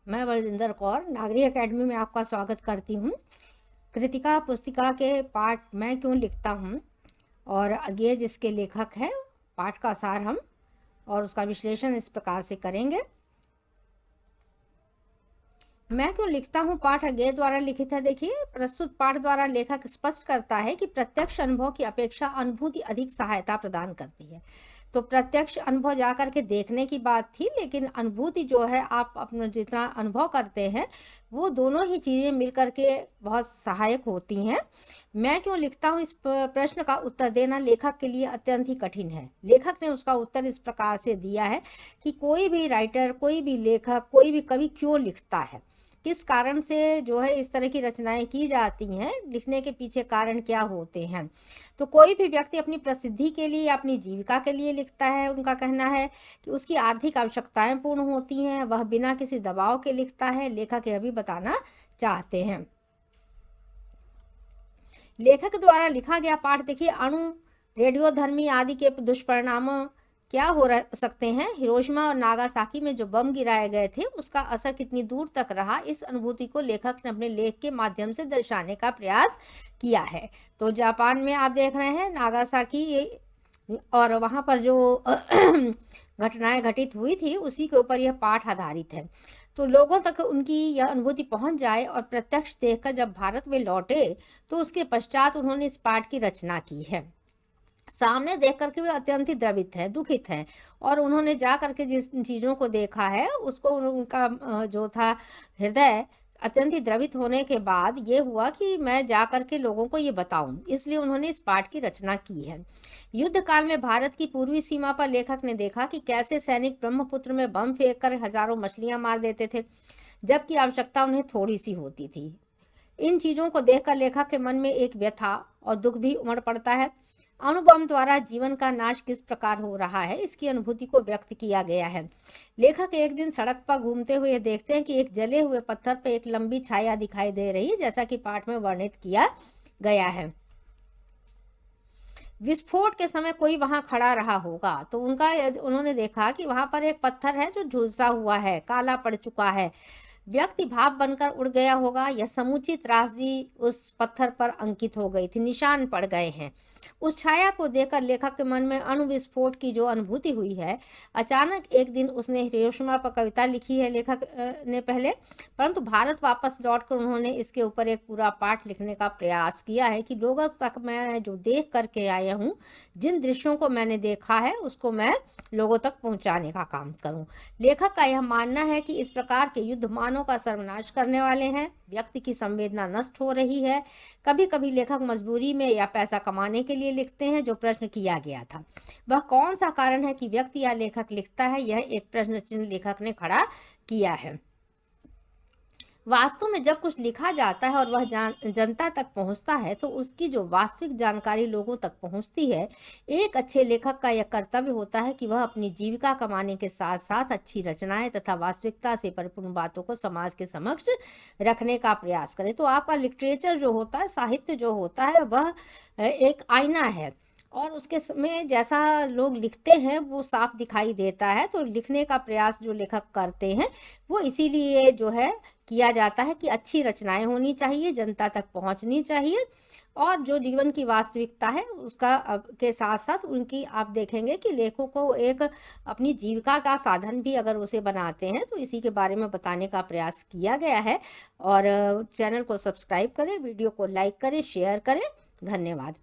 मैं बलजिंदर कौर नागरिक एकेडमी में आपका स्वागत करती हूँ। कृतिका पुस्तिका के पाठ मैं क्यों लिखता हूँ और ये जिसके लेखक हैं, पाठ का सार हम और उसका विश्लेषण इस प्रकार से करेंगे। मैं क्यों लिखता हूँ पाठ अज्ञेय द्वारा लिखित है। देखिए, प्रस्तुत पाठ द्वारा लेखक स्पष्ट करता है कि प्रत्यक्ष अनुभव की अपेक्षा अनुभूति अधिक सहायता प्रदान करती है। तो प्रत्यक्ष अनुभव जाकर के देखने की बात थी, लेकिन अनुभूति जो है आप अपना जितना अनुभव करते हैं वो दोनों ही चीज़ें मिलकर के बहुत सहायक होती हैं। मैं क्यों लिखता हूँ, इस प्रश्न का उत्तर देना लेखक के लिए अत्यंत ही कठिन है। लेखक ने उसका उत्तर इस प्रकार से दिया है कि कोई भी राइटर, कोई भी लेखक, कोई भी कवि क्यों लिखता है, किस कारण से जो है इस तरह की रचनाएं की जाती हैं, लिखने के पीछे कारण क्या होते हैं। तो कोई भी व्यक्ति अपनी प्रसिद्धि के लिए या अपनी जीविका के लिए लिखता है। उनका कहना है कि उसकी आर्थिक आवश्यकताएं पूर्ण होती हैं, वह बिना किसी दबाव के लिखता है। लेखक यह भी बताना चाहते हैं। लेखक द्वारा लिखा गया पाठ देखिए, अणु, रेडियोधर्मी आदि के दुष्परिणामों क्या हो सकते हैं। हिरोशिमा और नागासाकी में जो बम गिराए गए थे उसका असर कितनी दूर तक रहा, इस अनुभूति को लेखक ने अपने लेख के माध्यम से दर्शाने का प्रयास किया है। तो जापान में आप देख रहे हैं नागासाकी, और वहाँ पर जो घटनाएं घटित हुई थी उसी के ऊपर यह पाठ आधारित है। तो लोगों तक उनकी यह अनुभूति पहुंच जाए और प्रत्यक्ष देखकर जब भारत में लौटे तो उसके पश्चात उन्होंने इस पाठ की रचना की है। सामने देख करके वे अत्यंत ही द्रवित हैं, दुखित हैं, और उन्होंने जा करके जिस चीज़ों को देखा है उसको उनका जो था हृदय अत्यंत ही द्रवित होने के बाद ये हुआ कि मैं जा करके लोगों को ये बताऊं, इसलिए उन्होंने इस पाठ की रचना की है। युद्ध काल में भारत की पूर्वी सीमा पर लेखक ने देखा कि कैसे सैनिक ब्रह्मपुत्र में बम फेंक कर हजारों मछलियां मार देते थे, जबकि आवश्यकता उन्हें थोड़ी सी होती थी। इन चीज़ों को देखकर लेखक के मन में एक व्यथा और दुख भी उमड़ पड़ता है। अणुबम द्वारा जीवन का नाश किस प्रकार हो रहा है, इसकी अनुभूति को व्यक्त किया गया है। लेखक एक दिन सड़क पर घूमते हुए देखते हैं कि एक जले हुए पत्थर पर एक लंबी छाया दिखाई दे रही है, जैसा कि पाठ में वर्णित किया गया है। विस्फोट के समय कोई वहां खड़ा रहा होगा, तो उन्होंने देखा कि वहां पर एक पत्थर है जो झुलसा हुआ है, काला पड़ चुका है। व्यक्ति भाप बनकर उड़ गया होगा। यह समूची त्रासदी उस पत्थर पर अंकित हो गई थी, निशान पड़ गए हैं। उस छाया को देखकर लेखक के मन में अणु विस्फोट की जो अनुभूति हुई है, अचानक एक दिन उसने हिरोशिमा पर कविता लिखी है लेखक ने पहले, परंतु भारत वापस लौटकर उन्होंने इसके ऊपर एक पूरा पाठ लिखने का प्रयास किया है कि लोगों तक मैं जो देख करके आया हूँ, जिन दृश्यों को मैंने देखा है उसको मैं लोगों तक पहुंचाने का काम करूं। लेखक का यह मानना है कि इस प्रकार के युद्ध मानव का सर्वनाश करने वाले हैं, व्यक्ति की संवेदना नष्ट हो रही है। कभी कभी लेखक मजबूरी में या पैसा कमाने के लिए लिखते हैं। जो प्रश्न किया गया था, वह कौन सा कारण है कि व्यक्ति या लेखक लिखता है, यह एक प्रश्न चिन्ह लेखक ने खड़ा किया है। वास्तव में जब कुछ लिखा जाता है और वह जनता तक पहुंचता है तो उसकी जो वास्तविक जानकारी लोगों तक पहुंचती है। एक अच्छे लेखक का यह कर्तव्य होता है कि वह अपनी जीविका कमाने के साथ साथ अच्छी रचनाएं तथा वास्तविकता से परिपूर्ण बातों को समाज के समक्ष रखने का प्रयास करे। तो आपका लिटरेचर जो होता है, साहित्य जो होता है, वह एक आईना है और उसके में जैसा लोग लिखते हैं वो साफ दिखाई देता है। तो लिखने का प्रयास जो लेखक करते हैं वो इसीलिए जो है किया जाता है कि अच्छी रचनाएं होनी चाहिए, जनता तक पहुंचनी चाहिए, और जो जीवन की वास्तविकता है उसका के साथ साथ उनकी आप देखेंगे कि लेखकों को एक अपनी जीविका का साधन भी अगर उसे बनाते हैं तो इसी के बारे में बताने का प्रयास किया गया है। और चैनल को सब्सक्राइब करें, वीडियो को लाइक करें, शेयर करें। धन्यवाद।